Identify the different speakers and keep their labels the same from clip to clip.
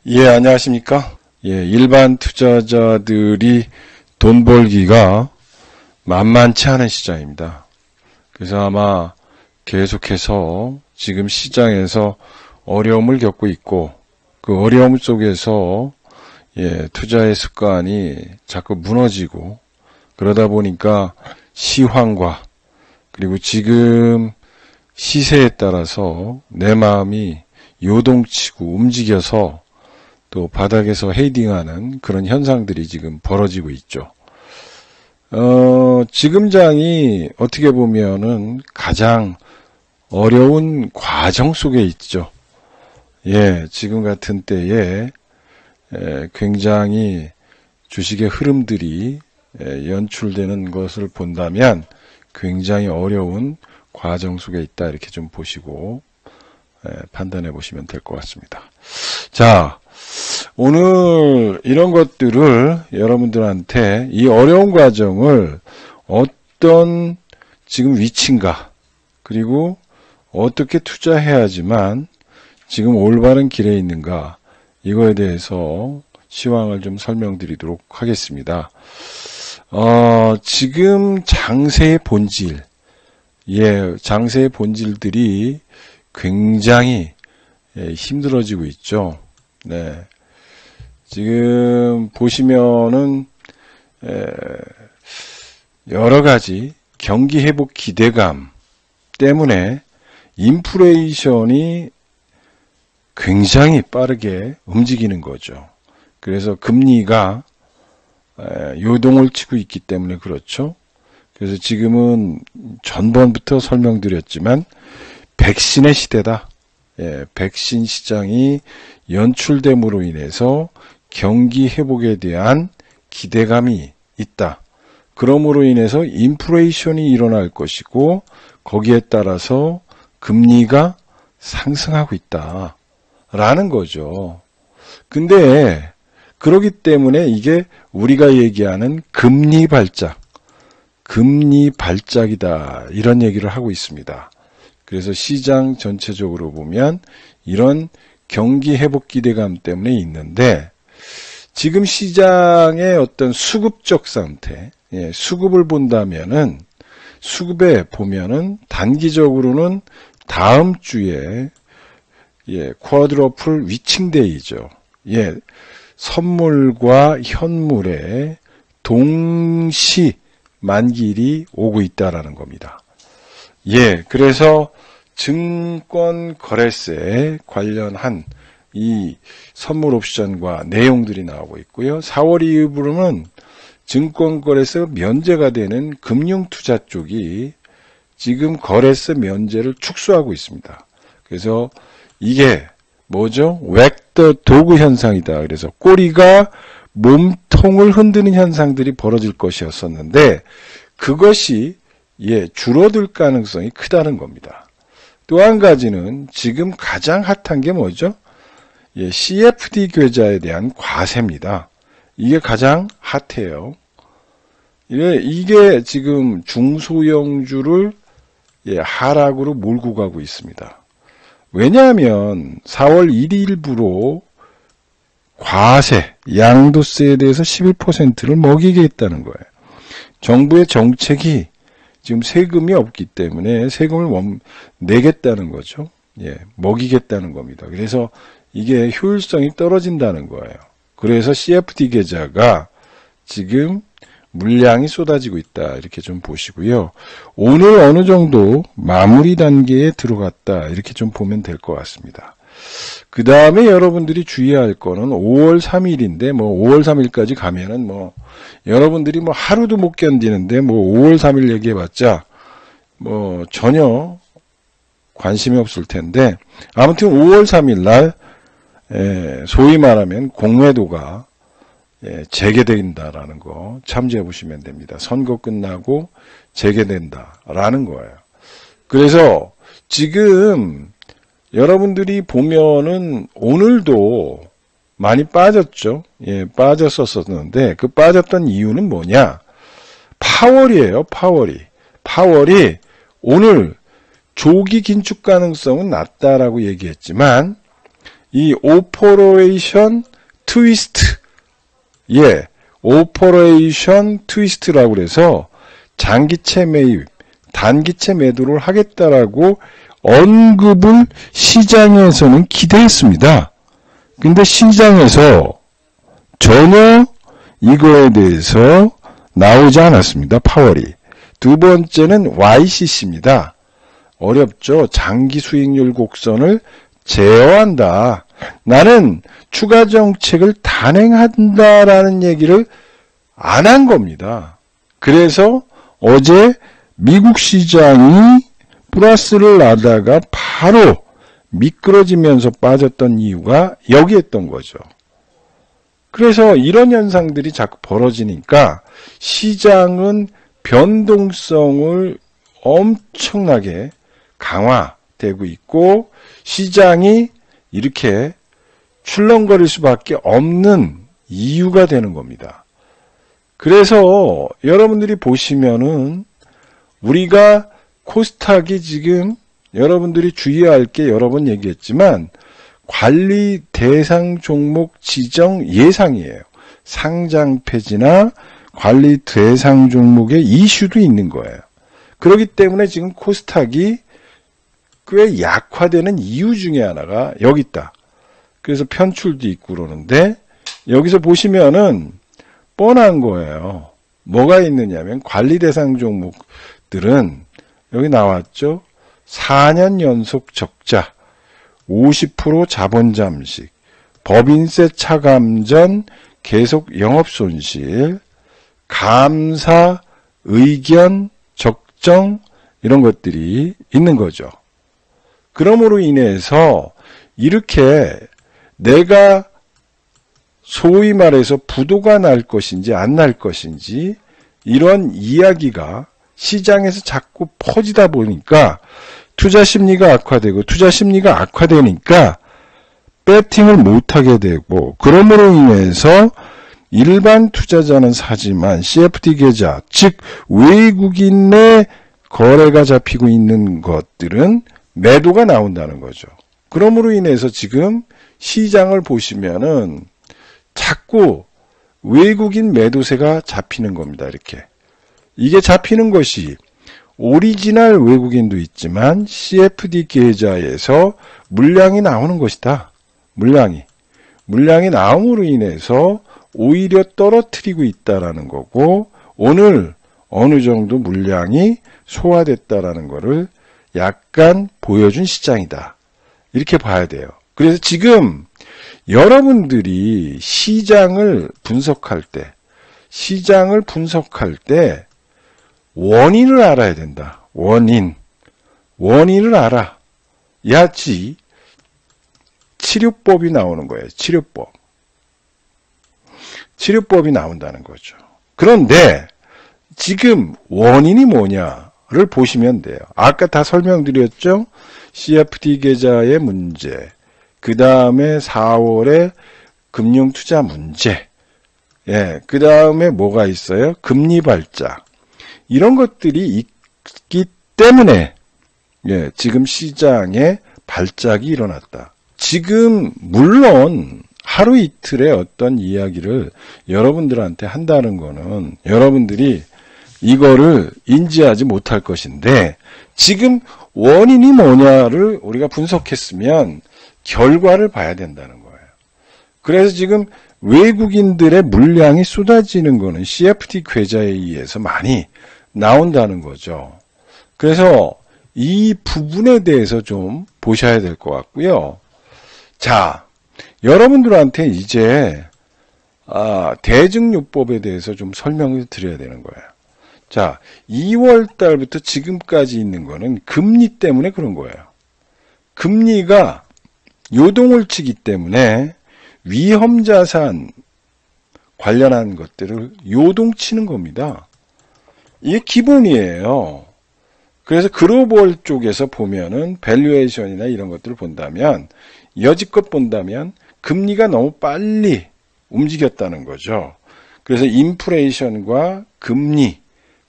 Speaker 1: 예, 안녕하십니까? 예, 일반 투자자들이 돈 벌기가 만만치 않은 시장입니다. 그래서 아마 계속해서 지금 시장에서 어려움을 겪고 있고, 그 어려움 속에서 투자의 습관이 자꾸 무너지고, 그러다 보니까 시황과 그리고 지금 시세에 따라서 내 마음이 요동치고 움직여서 또 바닥에서 헤이딩하는 그런 현상들이 지금 벌어지고 있죠. 지금 장이 어떻게 보면은 가장 어려운 과정 속에 있죠. 예, 지금 같은 때에 굉장히 주식의 흐름들이 연출되는 것을 본다면 굉장히 어려운 과정 속에 있다, 이렇게 좀 보시고 판단해 보시면 될 것 같습니다. 자, 오늘 이런 것들을 여러분들한테 이 어려운 과정을 어떤 지금 위치인가, 그리고 어떻게 투자해야지만 지금 올바른 길에 있는가, 이거에 대해서 시황을 좀 설명드리도록 하겠습니다. 지금 장세의 본질, 장세의 본질들이 굉장히 힘들어지고 있죠. 네. 지금 보시면은 여러 가지 경기 회복 기대감 때문에 인플레이션이 굉장히 빠르게 움직이는 거죠. 그래서 금리가 요동을 치고 있기 때문에 그렇죠. 그래서 지금은 전번부터 설명드렸지만 백신의 시대다. 백신 시장이 연출됨으로 인해서 경기 회복에 대한 기대감이 있다. 그러므로 인해서 인플레이션이 일어날 것이고 거기에 따라서 금리가 상승하고 있다 라는 거죠. 근데 그렇기 때문에 이게 우리가 얘기하는 금리 발작이다, 이런 얘기를 하고 있습니다. 그래서 시장 전체적으로 보면 이런 경기 회복 기대감 때문에 있는데, 지금 시장의 어떤 수급적 상태, 수급을 본다면은, 수급에 보면은 단기적으로는 다음 주에 쿼드러플 위칭데이죠. 선물과 현물의 동시 만기일이 오고 있다라는 겁니다. 그래서 증권 거래세 관련한 이 선물 옵션과 내용들이 나오고 있고요. 4월 이후로는 증권 거래세 면제가 되는 금융 투자 쪽이 지금 거래세 면제를 축소하고 있습니다. 그래서 이게 뭐죠? 웩더 도그 현상이다. 그래서 꼬리가 몸통을 흔드는 현상들이 벌어질 것이었었는데 그것이 줄어들 가능성이 크다는 겁니다. 또 한 가지는 지금 가장 핫한 게 뭐죠? CFD 계좌에 대한 과세입니다. 이게 가장 핫해요. 이게 지금 중소형주를 하락으로 몰고 가고 있습니다. 왜냐하면 4월 1일부로 과세, 양도세에 대해서 11%를 먹이겠다는 거예요. 정부의 정책이 지금 세금이 없기 때문에 세금을 내겠다는 거죠. 먹이겠다는 겁니다. 그래서 이게 효율성이 떨어진다는 거예요. 그래서 CFD 계좌가 지금 물량이 쏟아지고 있다, 이렇게 좀 보시고요. 오늘 어느 정도 마무리 단계에 들어갔다, 이렇게 좀 보면 될 것 같습니다. 그 다음에 여러분들이 주의해야 할 거는 5월 3일인데 5월 3일까지 가면은 여러분들이 하루도 못 견디는데 5월 3일 얘기해봤자 전혀 관심이 없을 텐데, 아무튼 5월 3일 날 소위 말하면 공매도가 재개된다라는 거 참조해 보시면 됩니다. 선거 끝나고 재개된다라는 거예요. 그래서 지금 여러분들이 보면은 오늘도 많이 빠졌죠. 빠졌었는데 그 빠졌던 이유는 뭐냐? 파월이에요. 파월이 오늘 조기 긴축 가능성은 낮다라고 얘기했지만 이 오퍼레이션 트위스트, 오퍼레이션 트위스트라고 그래서 장기채 매입, 단기채 매도를 하겠다라고 언급을 시장에서는 기대했습니다. 근데 시장에서 전혀 이거에 대해서 나오지 않았습니다. 파월이. 두 번째는 YCC입니다. 어렵죠. 장기 수익률 곡선을 제어한다. 나는 추가 정책을 단행한다라는 얘기를 안 한 겁니다. 그래서 어제 미국 시장이 플러스를 나다가 바로 미끄러지면서 빠졌던 이유가 여기에 있던 거죠. 그래서 이런 현상들이 자꾸 벌어지니까 시장은 변동성을 엄청나게 강화되고 있고 시장이 이렇게 출렁거릴 수밖에 없는 이유가 되는 겁니다. 그래서 여러분들이 보시면은 우리가 코스닥이 지금 여러분들이 주의해야 할 게 여러 번 얘기했지만 관리 대상 종목 지정 예상이에요. 상장 폐지나 관리 대상 종목의 이슈도 있는 거예요. 그렇기 때문에 지금 코스닥이 꽤 약화되는 이유 중에 하나가 여기 있다. 그래서 편출도 있고 그러는데 여기서 보시면은 뻔한 거예요. 뭐가 있느냐면 관리 대상 종목들은 여기 나왔죠. 4년 연속 적자, 50% 자본 잠식, 법인세 차감 전 계속 영업 손실, 감사 의견 적정 이런 것들이 있는 거죠. 그러므로 인해서 이렇게 내가 소위 말해서 부도가 날 것인지 안 날 것인지 이런 이야기가 시장에서 자꾸 퍼지다 보니까 투자 심리가 악화되고 투자 심리가 악화되니까 배팅을 못하게 되고 그러므로 인해서 일반 투자자는 사지만 CFD 계좌 즉 외국인의 거래가 잡히고 있는 것들은 매도가 나온다는 거죠. 그러므로 인해서 지금 시장을 보시면은 자꾸 외국인 매도세가 잡히는 겁니다. 이렇게. 이게 잡히는 것이 오리지널 외국인도 있지만 CFD 계좌에서 물량이 나오는 것이다. 물량이 나옴으로 인해서 오히려 떨어뜨리고 있다라는 거고 오늘 어느 정도 물량이 소화됐다라는 거를 약간 보여준 시장이다. 이렇게 봐야 돼요. 그래서 지금 여러분들이 시장을 분석할 때 원인을 알아야 된다. 원인을 알아야지 치료법이 나오는 거예요. 치료법이 나온다는 거죠. 그런데 지금 원인이 뭐냐를 보시면 돼요. 아까 다 설명드렸죠? CFD 계좌의 문제, 그 다음에 4월에 금융투자 문제, 그 다음에 뭐가 있어요? 금리 발작. 이런 것들이 있기 때문에, 지금 시장에 발작이 일어났다. 지금, 물론, 하루 이틀의 어떤 이야기를 여러분들한테 한다는 거는 여러분들이 이거를 인지하지 못할 것인데, 지금 원인이 뭐냐를 우리가 분석했으면 결과를 봐야 된다는 거예요. 그래서 지금 외국인들의 물량이 쏟아지는 거는 CFD 계좌에 의해서 많이 나온다는 거죠. 그래서 이 부분에 대해서 좀 보셔야 될 것 같고요. 자, 여러분들한테 이제 대증요법에 대해서 좀 설명을 드려야 되는 거예요. 자, 2월 달부터 지금까지 있는 거는 금리 때문에 그런 거예요. 금리가 요동을 치기 때문에 위험자산 관련한 것들을 요동치는 겁니다. 이게 기본이에요. 그래서 글로벌 쪽에서 보면은 밸류에이션이나 이런 것들을 본다면 여지껏 본다면 금리가 너무 빨리 움직였다는 거죠. 그래서 인플레이션과 금리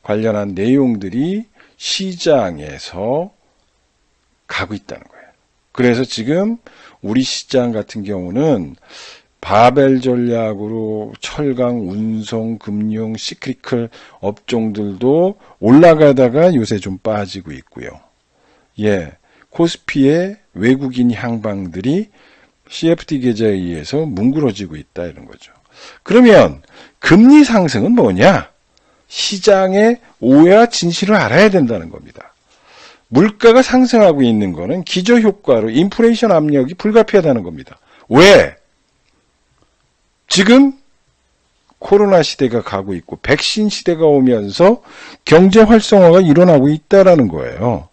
Speaker 1: 관련한 내용들이 시장에서 가고 있다는 거예요. 그래서 지금 우리 시장 같은 경우는 바벨 전략으로 철강, 운송, 금융, 시크리컬 업종들도 올라가다가 요새 좀 빠지고 있고요. 예, 코스피의 외국인 향방들이 CFD 계좌에 의해서 뭉그러지고 있다 이런 거죠. 그러면 금리 상승은 뭐냐? 시장의 오해와 진실을 알아야 된다는 겁니다. 물가가 상승하고 있는 거는 기저효과로 인플레이션 압력이 불가피하다는 겁니다. 왜? 지금 코로나 시대가 가고 있고 백신 시대가 오면서 경제 활성화가 일어나고 있다라는 거예요.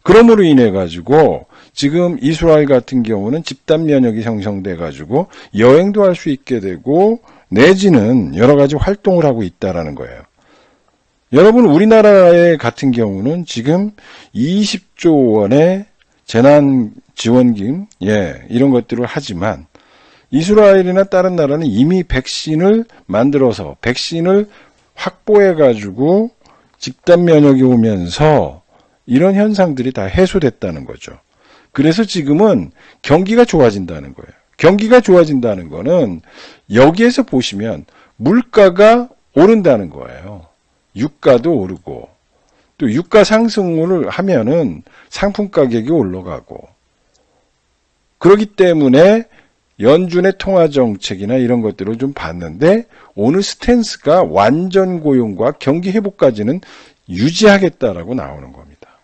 Speaker 1: 그러므로 인해 가지고 지금 이스라엘 같은 경우는 집단 면역이 형성돼 가지고 여행도 할 수 있게 되고 내지는 여러 가지 활동을 하고 있다라는 거예요. 여러분 우리나라 같은 경우는 지금 20조 원의 재난지원금 이런 것들을 하지만 이스라엘이나 다른 나라는 이미 백신을 만들어서 백신을 확보해 가지고 집단 면역이 오면서 이런 현상들이 다 해소됐다는 거죠. 그래서 지금은 경기가 좋아진다는 거예요. 경기가 좋아진다는 거는 여기에서 보시면 물가가 오른다는 거예요. 유가도 오르고 또 유가 상승을 하면은 상품 가격이 올라가고 그렇기 때문에 연준의 통화 정책이나 이런 것들을 좀 봤는데 오늘 스탠스가 완전 고용과 경기 회복까지는 유지하겠다라고 나오는 겁니다.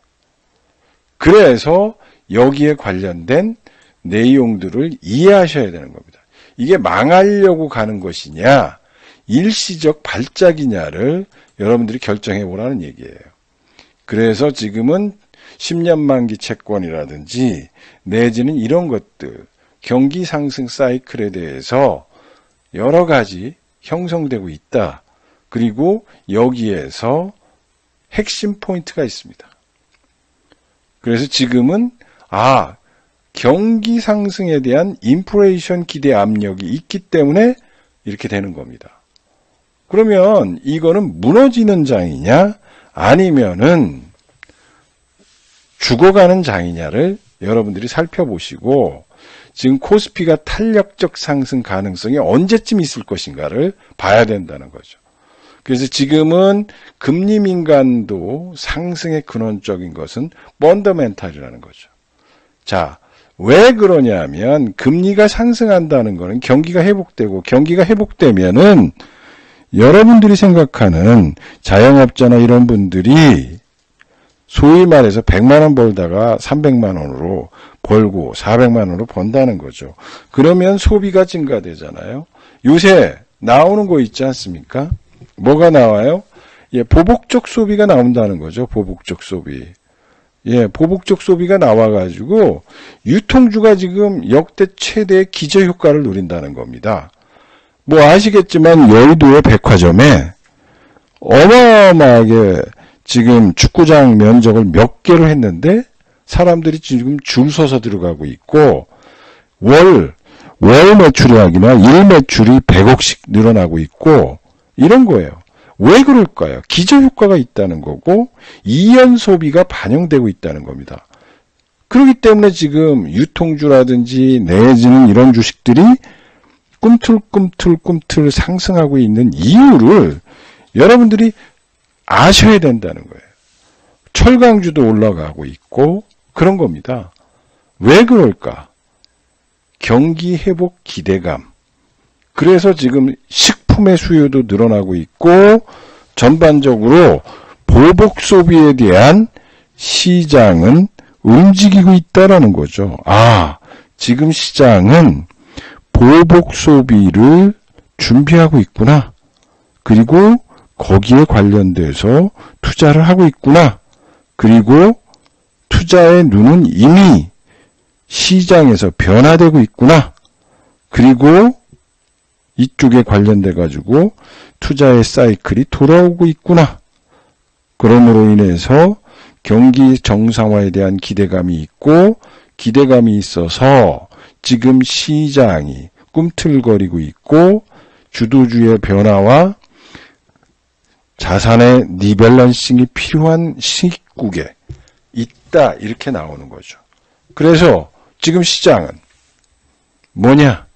Speaker 1: 그래서 여기에 관련된 내용들을 이해하셔야 되는 겁니다. 이게 망하려고 가는 것이냐 일시적 발작이냐를 여러분들이 결정해 보라는 얘기예요. 그래서 지금은 10년 만기 채권이라든지 내지는 이런 것들 경기 상승 사이클에 대해서 여러 가지 형성되고 있다. 그리고 여기에서 핵심 포인트가 있습니다. 그래서 지금은 경기 상승에 대한 인플레이션 기대 압력이 있기 때문에 이렇게 되는 겁니다. 그러면 이거는 무너지는 장이냐 아니면은 죽어가는 장이냐를 여러분들이 살펴보시고 지금 코스피가 탄력적 상승 가능성이 언제쯤 있을 것인가를 봐야 된다는 거죠. 그래서 지금은 금리 민감도 상승의 근원적인 것은 펀더멘탈이라는 거죠. 자, 왜 그러냐면 금리가 상승한다는 것은 경기가 회복되고 경기가 회복되면은 여러분들이 생각하는 자영업자나 이런 분들이 소위 말해서 100만 원 벌다가 300만 원으로 벌고 400만 원으로 번다는 거죠. 그러면 소비가 증가되잖아요. 요새 나오는 거 있지 않습니까? 뭐가 나와요? 보복적 소비가 나온다는 거죠. 보복적 소비. 보복적 소비가 나와가지고 유통주가 지금 역대 최대의 기저효과를 누린다는 겁니다. 뭐 아시겠지만 여의도의 백화점에 어마어마하게 지금 축구장 면적을 몇 개로 했는데 사람들이 지금 줄 서서 들어가고 있고 월 매출액이나 일 매출이 100억씩 늘어나고 있고 이런 거예요. 왜 그럴까요? 기저효과가 있다는 거고 이연 소비가 반영되고 있다는 겁니다. 그렇기 때문에 지금 유통주라든지 내지는 이런 주식들이 꿈틀꿈틀 상승하고 있는 이유를 여러분들이 아셔야 된다는 거예요. 철강주도 올라가고 있고 그런 겁니다. 왜 그럴까? 경기 회복 기대감. 그래서 지금 식품의 수요도 늘어나고 있고 전반적으로 보복 소비에 대한 시장은 움직이고 있다라는 거죠. 지금 시장은 보복 소비를 준비하고 있구나. 그리고 거기에 관련돼서 투자를 하고 있구나. 그리고 투자의 눈은 이미 시장에서 변화되고 있구나. 그리고 이쪽에 관련돼 가지고 투자의 사이클이 돌아오고 있구나. 그러므로 인해서 경기 정상화에 대한 기대감이 있고 기대감이 있어서 지금 시장이 꿈틀거리고 있고 주도주의 변화와 자산의 리밸런싱이 필요한 시국에 있다 이렇게 나오는 거죠. 그래서 지금 시장은 뭐냐?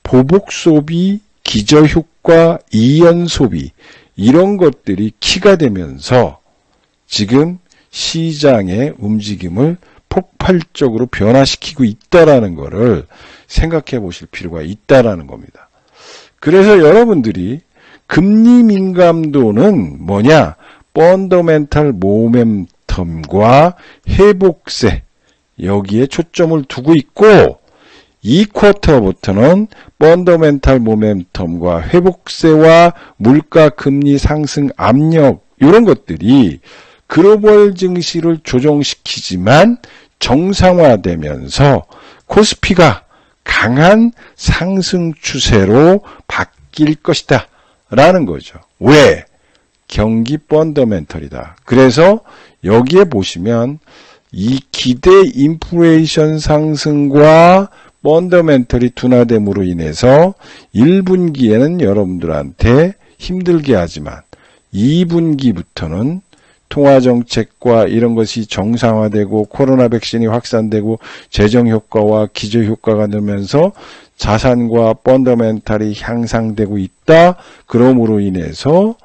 Speaker 1: 보복 소비, 기저효과, 이연 소비 이런 것들이 키가 되면서 지금 시장의 움직임을 폭발적으로 변화시키고 있다라는 것을 생각해 보실 필요가 있다라는 겁니다. 그래서 여러분들이 금리 민감도는 뭐냐? 펀더멘탈 모멘텀과 회복세 여기에 초점을 두고 있고 이 쿼터부터는 펀더멘탈 모멘텀과 회복세와 물가 금리 상승 압력 이런 것들이 글로벌 증시를 조정시키지만 정상화되면서 코스피가 강한 상승 추세로 바뀔 것이다 라는 거죠. 왜? 경기 펀더멘털이다. 그래서 여기에 보시면 이 기대 인플레이션 상승과 펀더멘털이 둔화됨으로 인해서 1분기에는 여러분들한테 힘들게 하지만 2분기부터는 통화정책과 이런 것이 정상화되고 코로나 백신이 확산되고 재정효과와 기저효과가 늘면서 자산과 펀더멘탈이 향상되고 있다. 그러므로 인해서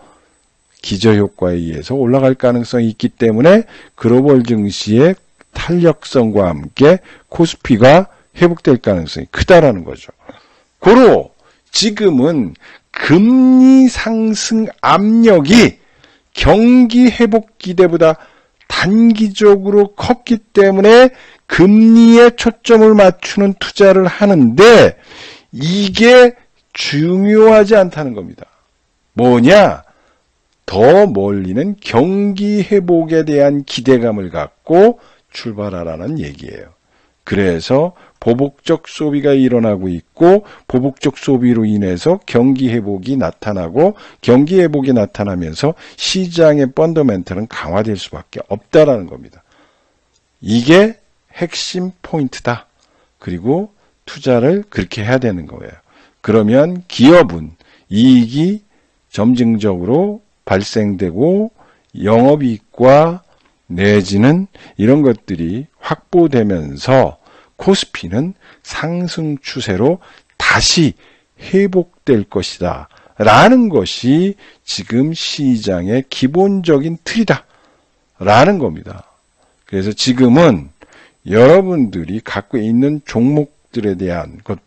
Speaker 1: 기저효과에 의해서 올라갈 가능성이 있기 때문에 글로벌 증시의 탄력성과 함께 코스피가 회복될 가능성이 크다라는 거죠. 고로 지금은 금리 상승 압력이 경기 회복 기대보다 단기적으로 컸기 때문에 금리에 초점을 맞추는 투자를 하는데 이게 중요하지 않다는 겁니다. 뭐냐? 더 멀리는 경기 회복에 대한 기대감을 갖고 출발하라는 얘기예요. 그래서 보복적 소비가 일어나고 있고 보복적 소비로 인해서 경기 회복이 나타나고 경기 회복이 나타나면서 시장의 펀더멘털은 강화될 수밖에 없다라는 겁니다. 이게 핵심 포인트다. 그리고 투자를 그렇게 해야 되는 거예요. 그러면 기업은 이익이 점증적으로 발생되고 영업이익과 내지는 이런 것들이 확보되면서 코스피는 상승 추세로 다시 회복될 것이다 라는 것이 지금 시장의 기본적인 틀이다 라는 겁니다. 그래서 지금은 여러분들이 갖고 있는 종목들에 대한 것,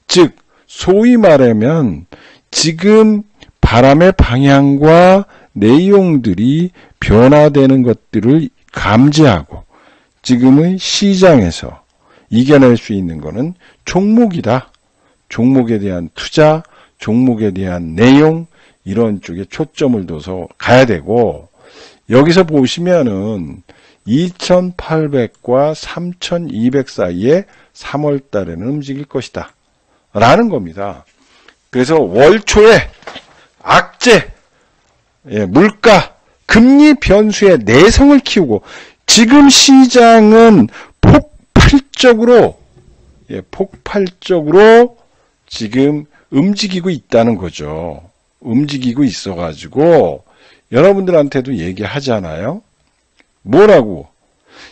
Speaker 1: 즉 소위 말하면 지금 바람의 방향과 내용들이 변화되는 것들을 감지하고 지금의 시장에서 이겨낼 수 있는 것은 종목이다. 종목에 대한 투자, 종목에 대한 내용 이런 쪽에 초점을 둬서 가야 되고 여기서 보시면은 2800과 3200 사이에 3월 달에는 움직일 것이다 라는 겁니다. 그래서 월 초에 악재, 물가, 금리 변수의 내성을 키우고 지금 시장은 폭발적으로 지금 움직이고 있다는 거죠. 움직이고 있어가지고 여러분들한테도 얘기하잖아요. 뭐라고?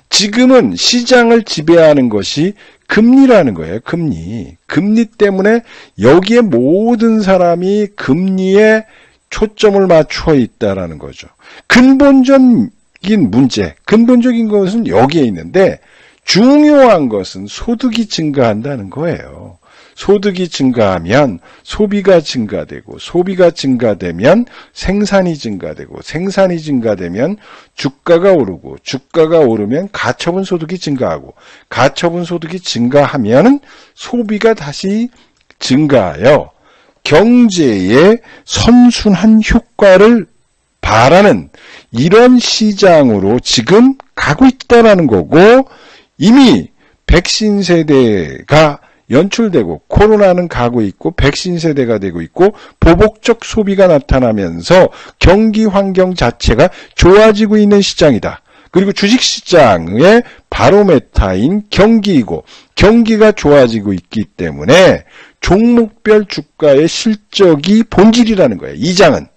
Speaker 1: 지금은 시장을 지배하는 것이 금리라는 거예요. 금리. 금리 때문에 여기에 모든 사람이 금리에 초점을 맞춰 있다라는 거죠. 근본적인 문제, 근본적인 것은 여기에 있는데 중요한 것은 소득이 증가한다는 거예요. 소득이 증가하면 소비가 증가되고 소비가 증가되면 생산이 증가되고 생산이 증가되면 주가가 오르고 주가가 오르면 가처분 소득이 증가하고 가처분 소득이 증가하면 소비가 다시 증가하여 경제에 선순환 효과를 바라는 이런 시장으로 지금 가고 있다는 거고 이미 백신 세대가 연출되고 코로나는 가고 있고 백신 세대가 되고 있고 보복적 소비가 나타나면서 경기 환경 자체가 좋아지고 있는 시장이다. 그리고 주식시장의 바로메타인 경기이고 경기가 좋아지고 있기 때문에 종목별 주가의 실적이 본질이라는 거예요. 이 장은.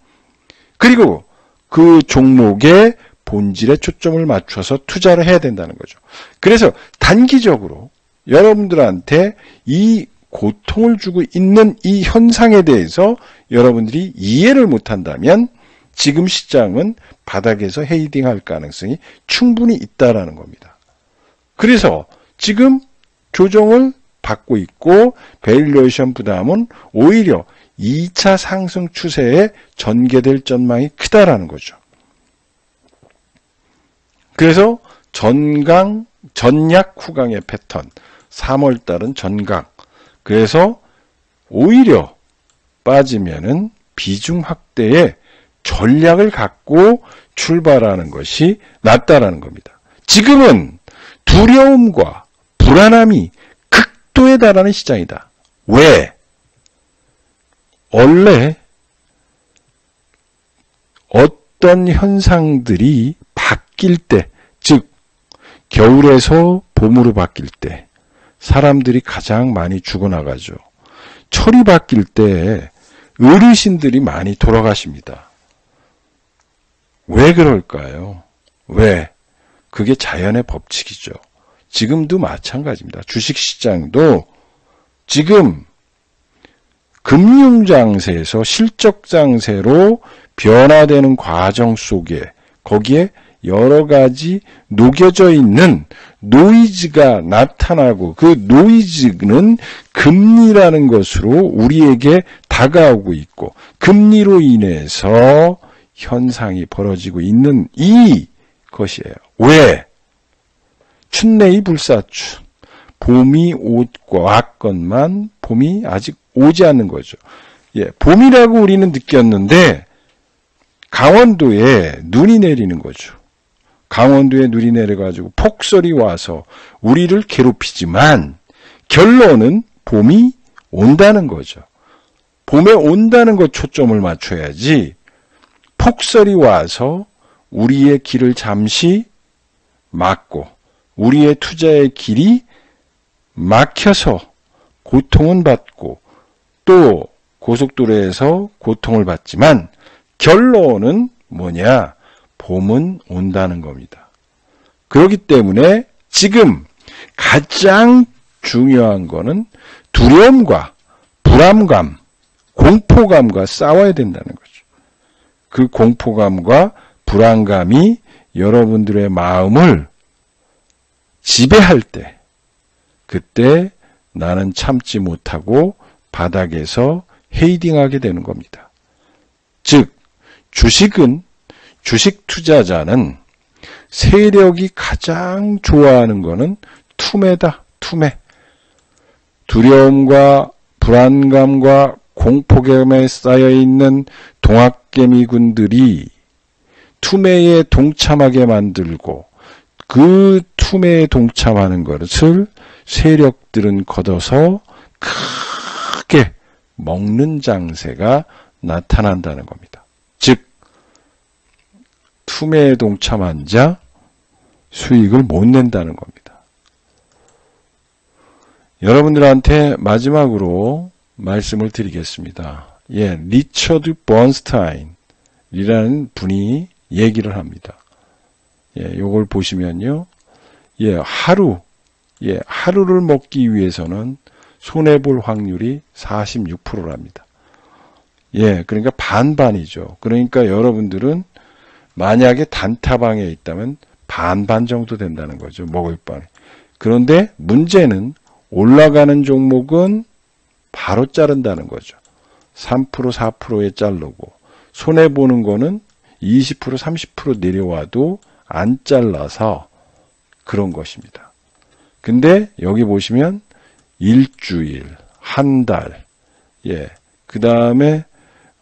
Speaker 1: 그리고 그 종목의 본질에 초점을 맞춰서 투자를 해야 된다는 거죠. 그래서 단기적으로 여러분들한테 이 고통을 주고 있는 이 현상에 대해서 여러분들이 이해를 못한다면 지금 시장은 바닥에서 헤이딩할 가능성이 충분히 있다라는 겁니다. 그래서 지금 조정을 받고 있고 밸류에이션 부담은 오히려 2차 상승 추세에 전개될 전망이 크다라는 거죠. 그래서 전약 후강의 패턴, 3월달은 전강. 그래서 오히려 빠지면은 비중 확대의 전략을 갖고 출발하는 것이 낫다라는 겁니다. 지금은 두려움과 불안함이 극도에 달하는 시장이다. 왜? 원래 어떤 현상들이 바뀔 때, 즉 겨울에서 봄으로 바뀔 때 사람들이 가장 많이 죽어나가죠. 철이 바뀔 때 어르신들이 많이 돌아가십니다. 왜 그럴까요? 왜? 그게 자연의 법칙이죠. 지금도 마찬가지입니다. 주식시장도 지금 금융장세에서 실적장세로 변화되는 과정 속에 거기에 여러 가지 녹여져 있는 노이즈가 나타나고 그 노이즈는 금리라는 것으로 우리에게 다가오고 있고 금리로 인해서 현상이 벌어지고 있는 이것이에요. 왜? 춘내의 불사춘. 봄이 왔건만 봄이 아직 오지 않는 거죠. 예, 봄이라고 우리는 느꼈는데 강원도에 눈이 내리는 거죠. 강원도에 눈이 내려가지고 폭설이 와서 우리를 괴롭히지만 결론은 봄이 온다는 거죠. 봄에 온다는 것 초점을 맞춰야지 폭설이 와서 우리의 길을 잠시 막고 우리의 투자의 길이 막혀서 고통은 받고 또 고속도로에서 고통을 받지만 결론은 뭐냐? 봄은 온다는 겁니다. 그렇기 때문에 지금 가장 중요한 거는 두려움과 불안감, 공포감과 싸워야 된다는 거죠. 그 공포감과 불안감이 여러분들의 마음을 지배할 때 그때 나는 참지 못하고 바닥에서 헤이딩하게 되는 겁니다. 즉 주식 투자자는 세력이 가장 좋아하는 거는 투매다. 투매. 두려움과 불안감과 공포감에 쌓여있는 동학개미군들이 투매에 동참하게 만들고 그 투매에 동참하는 것을 세력들은 걷어서 크게 먹는 장세가 나타난다는 겁니다. 즉 투매에 동참한 자 수익을 못 낸다는 겁니다. 여러분들한테 마지막으로 말씀을 드리겠습니다. 예, 리처드 번스타인이라는 분이 얘기를 합니다. 예, 요걸 보시면요. 하루를 먹기 위해서는 손해볼 확률이 46%랍니다. 예, 그러니까 반반이죠. 그러니까 여러분들은 만약에 단타방에 있다면 반반 정도 된다는 거죠. 먹을 바에. 그런데 문제는 올라가는 종목은 바로 자른다는 거죠. 3%, 4%에 자르고 손해보는 거는 20%, 30% 내려와도 안 잘라서 그런 것입니다. 근데 여기 보시면 일주일, 한 달, 예, 그 다음에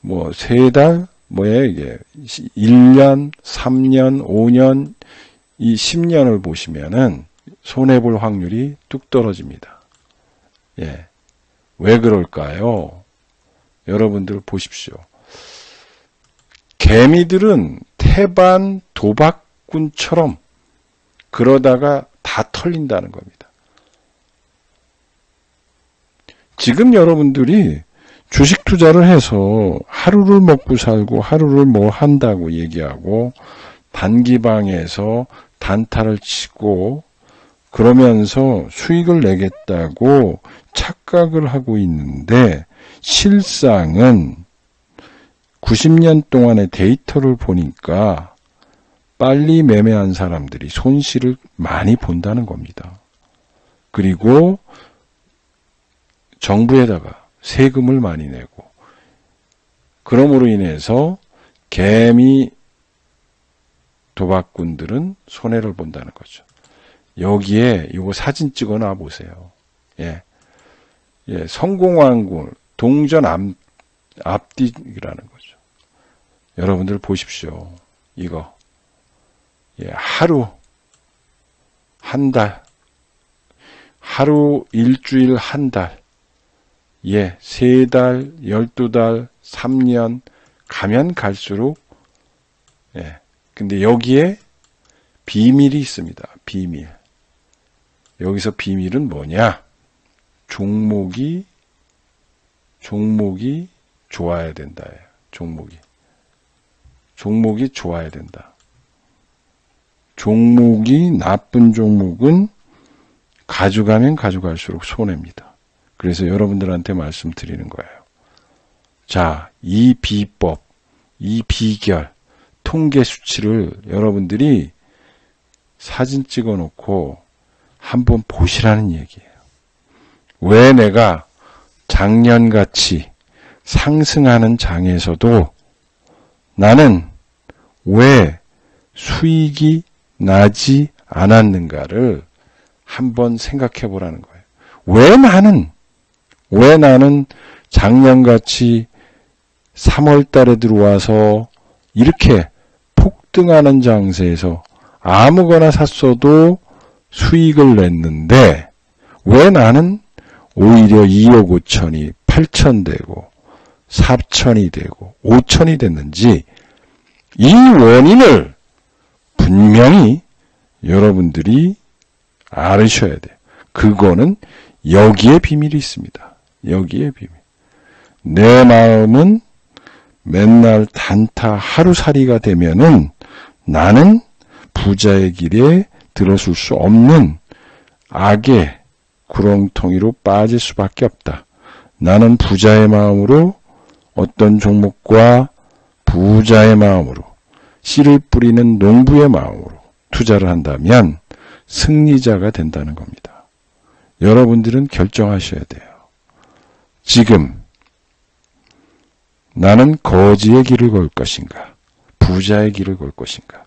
Speaker 1: 뭐 3달, 이게 1년, 3년, 5년, 이 10년을 보시면은 손해볼 확률이 뚝 떨어집니다. 예, 왜 그럴까요? 여러분들 보십시오. 개미들은 태반 도박꾼처럼 그러다가 다 털린다는 겁니다. 지금 여러분들이 주식 투자를 해서 하루를 먹고 살고 하루를 뭐 한다고 얘기하고 단기방에서 단타를 치고 그러면서 수익을 내겠다고 착각을 하고 있는데 실상은 90년 동안의 데이터를 보니까 빨리 매매한 사람들이 손실을 많이 본다는 겁니다. 그리고 정부에다가 세금을 많이 내고 그러므로 인해서 개미 도박꾼들은 손해를 본다는 거죠. 여기에 이거 사진 찍어 놔 보세요. 예. 예, 성공왕군 동전 앞뒤라는 거죠. 여러분들 보십시오. 이거. 예, 하루, 한 달, 하루, 일주일, 한 달, 예, 3달, 12달, 3년, 가면 갈수록, 예, 근데 여기에 비밀이 있습니다. 비밀. 여기서 비밀은 뭐냐? 종목이 좋아야 된다. 종목이 좋아야 된다. 종목이 나쁜 종목은 가져가면 가져갈수록 손해입니다. 그래서 여러분들한테 말씀드리는 거예요. 자, 이 비법, 이 비결, 통계 수치를 여러분들이 사진 찍어 놓고 한번 보시라는 얘기예요. 왜 내가 작년같이 상승하는 장에서도 나는 왜 수익이 나지 않았는가를 한번 생각해 보라는 거예요. 왜 나는 작년같이 3월 달에 들어와서 이렇게 폭등하는 장세에서 아무거나 샀어도 수익을 냈는데 왜 나는 오히려 2억 5천이 8천 되고 4천이 되고 5천이 됐는지 이 원인을 분명히 여러분들이 알으셔야 돼요. 그거는 여기에 비밀이 있습니다. 여기에 비밀. 내 마음은 맨날 단타 하루살이가 되면은 나는 부자의 길에 들어설 수 없는 악의 구렁텅이로 빠질 수밖에 없다. 나는 부자의 마음으로 어떤 종목과 부자의 마음으로 씨를 뿌리는 농부의 마음으로 투자를 한다면 승리자가 된다는 겁니다. 여러분들은 결정하셔야 돼요. 지금 나는 거지의 길을 걸 것인가? 부자의 길을 걸 것인가?